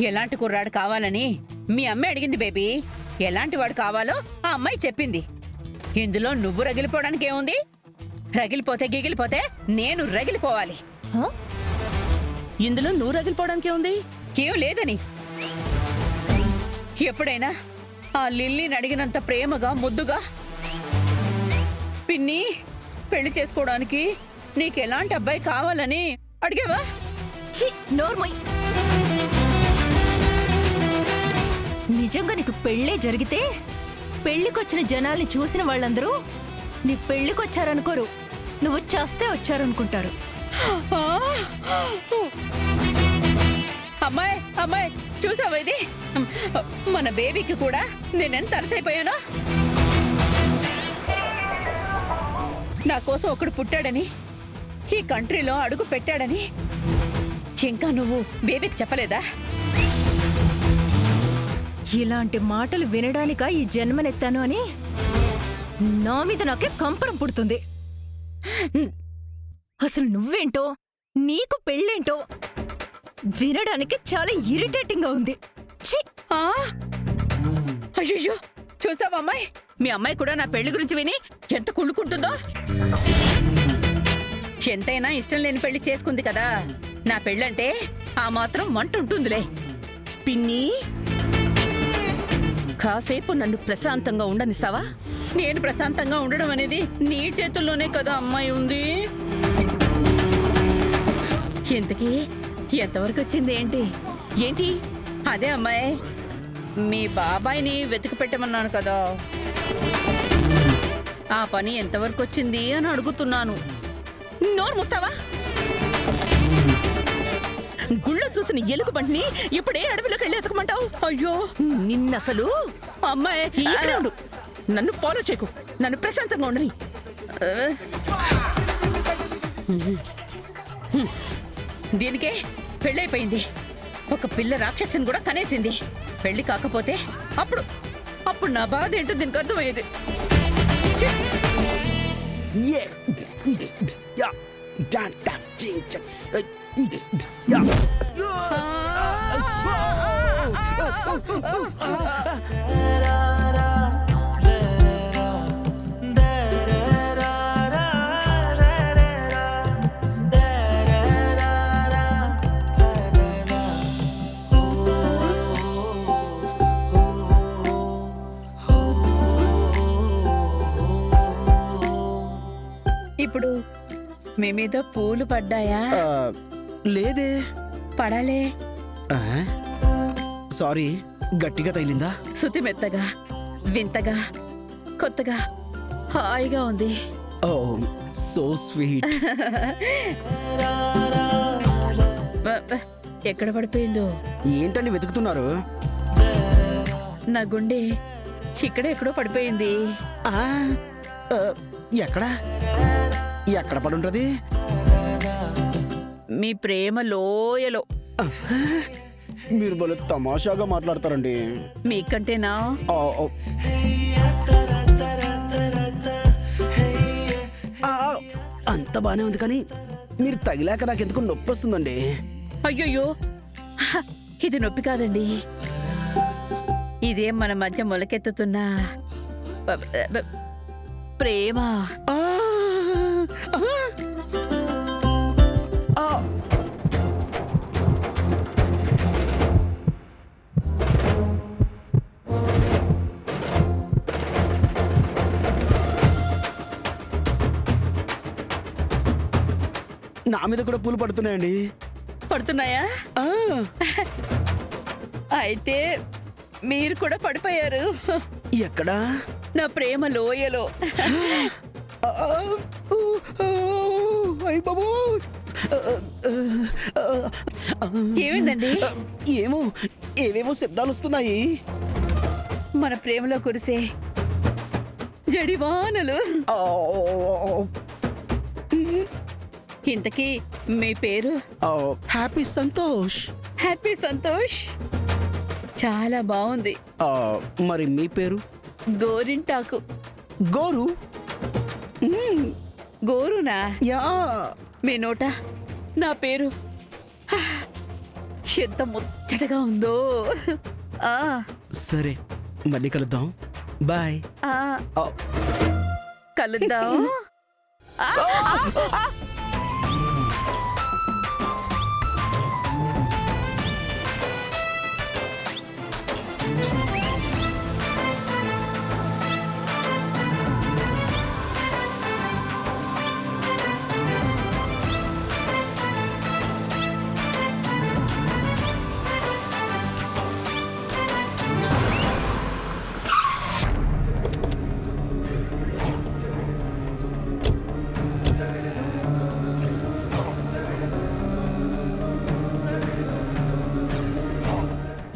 ఎలాంటి కుర్రాడు కావాలని మీ అమ్మ అడిగింది బేబీ. ఎలాంటి వాడు కావాలో ఆ అమ్మాయి చెప్పింది. ఇందులో నువ్వు రగిలిపోవడానికి ఏముంది? రగిలిపోతే గిగిలిపోతే నేను రగిలిపోవాలి. ఇందులో నువ్వు రగిలిపోవడానికి ఉంది? ఏం లేదని. ఎప్పుడైనా ఆ లిల్లీని అడిగినంత ప్రేమగా ముద్దుగా, పిన్ని పెళ్లి చేసుకోవడానికి నీకెలాంటి అబ్బాయి కావాలని అడిగావా? ఛీ, నోర్మోయ్. నిజంగా నీకు పెళ్ళే జరిగితే పెళ్లికొచ్చిన జనాల్ని చూసిన వాళ్ళందరూ నీ పెళ్లికొచ్చారనుకోరు, నువ్వు చేస్తే వచ్చారనుకుంటారు. అమ్మాయి అమ్మాయి చూసావా ఇది? మన బేబీకి కూడా నేనెంత అలసైపోయానో. నా కోసం ఒకడు పుట్టాడని, ఈ కంట్రీలో అడుగు పెట్టాడని ఇంకా నువ్వు బేబీకి చెప్పలేదా? ఇలాంటి మాటలు వినడానిక ఈ జన్మనెత్తాను అని నా మీద నాకే కంపరం పుడుతుంది. అసలు నువ్వేంటో, నీకు పెళ్ళేంటో వినడానికి చాలా ఇరిటేటింగ్ గా ఉంది. ఛీ! అయ్యో చూసావా అమ్మాయి? మీ అమ్మాయి కూడా నా పెళ్లి గురించి విని ఎంత కుళ్ళుకుంటుందో. ఎంతైనా ఇష్టం లేని పెళ్లి చేసుకుంది కదా. నా పెళ్ళంటే ఆ మాత్రం మంట ఉంటుందిలే. పిన్ని, కాసేపు నన్ను ప్రశాంతంగా ఉండనిస్తావా? నేను ప్రశాంతంగా ఉండడం అనేది నీ చేతుల్లోనే కదా అమ్మాయి ఉంది. ఇంతకీ ఎంతవరకు వచ్చింది ఏంటి? ఏంటి? అదే అమ్మాయి, మీ బాబాయిని వెతికి పెట్టమన్నాను కదా, ఆ పని ఎంతవరకు వచ్చింది అని అడుగుతున్నాను. నోరు మూస్తావా? గుళ్ళో చూసిన ఎలుగుబంటిని ఇప్పుడే అడవిలోకి వెళ్ళి ఎతకమంటావు? అయ్యో నిన్నసలు అమ్మాయి ఇక్కడే ఉండు. నన్ను ఫాలో చేయకు. నన్ను ప్రశాంతంగా ఉండని. దీనికే పెళ్ళైపోయింది. ఒక పిల్ల రాక్షసిని కూడా కనేసింది. పెళ్లి కాకపోతే అప్పుడు అప్పుడు నా బాధ ఏంటో దీనికి అర్థమయ్యేది. ఛీ! ఇప్పుడు మీ మీద పూలు పడ్డాయా? లేదే. పడాలే. సారీ, గట్టిగా తగిలిందా? శృతి మెత్తగా, వింతగా, కొత్తగా, హాయిగా ఉంది. ఓ సో స్వీట్. ఎక్కడ పడిపోయిందో? ఏంటండి వెతుకుతున్నారు? నా గుండె ఇక్కడే ఎక్కడో పడిపోయింది. ఎక్కడ ఎక్కడ పడుంటది? మీ ప్రేమ లోయలో. మీరు భలే తమాషాగా మాట్లాడతారండి. మీకంటేనా? అంత బానే ఉంది, కానీ మీరు తగిలాక నాకెందుకు నొప్పి వస్తుందండి. అయ్యోయ్యో, ఇది నొప్పి కాదండి. ఇదేం మన మధ్య మొలకెత్తుతున్న ప్రేమ. నా మీద కూడా పూలు పడుతున్నాయండి. పడుతున్నాయా? అయితే మీరు కూడా పడిపోయారు. ఎక్కడా? నా ప్రేమ లోయలో. ఏమైందండి? ఏమో, ఏవేవో శబ్దాలు వస్తున్నాయి. మన ప్రేమలో కురిసే జడివానలు. ఇంతకీ మీ పేరు? హ్యాపీ సంతోష్. హ్యాపీ సంతోష్, చాలా బాగుంది. మరి మీ పేరు? గోరింటాకు. గోరు? గోరునా? యా. మీ నోట నా పేరు ఎంత ముచ్చటగా ఉందో. ఆ సరే మళ్ళీ కలుద్దాం. బాయ్. ఆ కలుద్దాం. ఆ, ఆ, ఆ.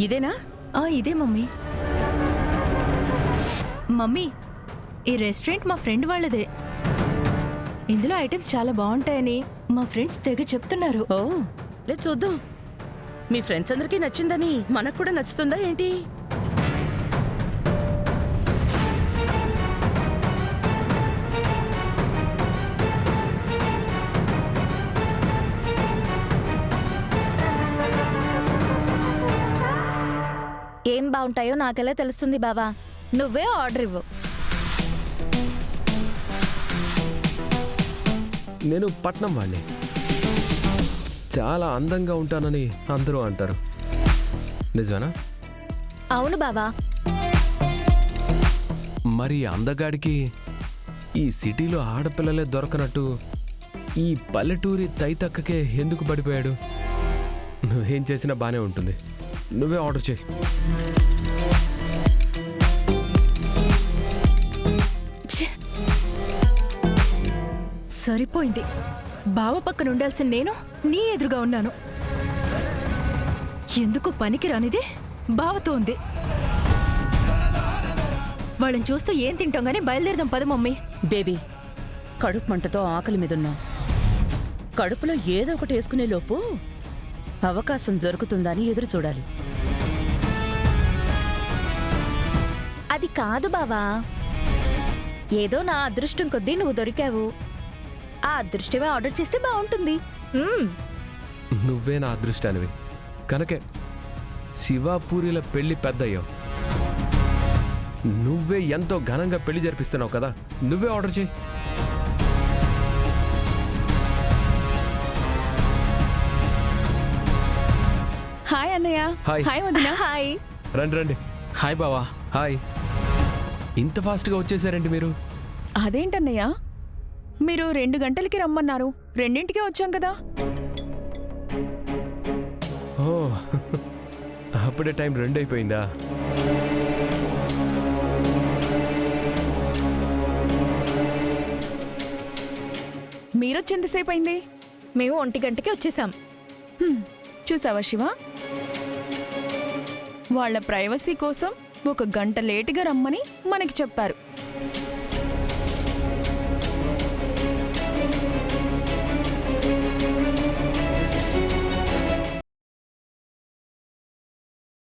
ఇదేనా? ఇదే మమ్మీ. మమ్మీ, ఈ రెస్టారెంట్ మా ఫ్రెండ్ వాళ్ళదే. ఇందులో ఐటమ్స్ చాలా బాగుంటాయని మా ఫ్రెండ్స్ తెగ చెప్తున్నారు. ఓ లేదు చూద్దాం. మీ ఫ్రెండ్స్ అందరికీ నచ్చిందని మనకు కూడా నచ్చుతుందా ఏంటి? ఏం బాగుంటాయో నాకెలా తెలుస్తుంది బావా? నువ్వే ఆర్డర్ ఇవ్వు. నేను పట్నం వాడిని. చాలా అందంగా ఉంటానని అందరూ అంటారు. నిజమేనా? అవును బావా. మరి అందగాడికి ఈ సిటీలో ఆడపిల్లలే దొరకనట్టు ఈ పల్లెటూరి తైతక్కకే ఎందుకు పడిపోయాడు? నువ్వేం చేసినా బానే ఉంటుంది. నువ్వే ఆర్డర్ చేయి. సరిపోయింది. బావ పక్కన ఉండాల్సిన నేను నీ ఎదురుగా ఉన్నాను. ఎందుకు పనికి రానిది బావతో ఉంది. వాళ్ళని చూస్తూ ఏం తింటాం గానీ బయలుదేరదాం పద మమ్మీ. బేబీ, కడుపు మంటతో ఆకలి మీదున్నాం. కడుపులో ఏదో ఒకటి వేసుకునే లోపు అవకాశం దొరుకుతుందని ఎదురు చూడాలి. అది కాదు బావా. ఏదో నా అదృష్టం కొద్దీ నువ్వు దొరికావు. ఆ అదృష్టమే ఆర్డర్ చేస్తే బాగుంటుంది. నువ్వే నా అదృష్టానివి. కనుకే శివాపూరిల పెళ్లి పెద్దయ్యావు. నువ్వే ఎంతో ఘనంగా పెళ్లి జరిపిస్తున్నావు కదా. నువ్వే ఆర్డర్ చేయి. హాయ్ అన్నయ్య. హాయ్. హాయ్ వదినా. హాయ్. రండి రండి. హాయ్ బావా. హాయ్. ఇంత ఫాస్ట్గా వచ్చేసారండి మీరు? అదేంటన్నయ్య, మీరు 2 గంటలకి రమ్మన్నారు, 2ంటికే వచ్చాం కదా. ఓ, అప్పుడే టైం 2 అయిపోయిందా? మీరొచ్చేంతసేపు అయింది? మేము 1 గంటకి వచ్చేసాం. చూసావా శివ, వాళ్ళ ప్రైవసీ కోసం 1 గంట లేటుగా రమ్మని మనకి చెప్పారు.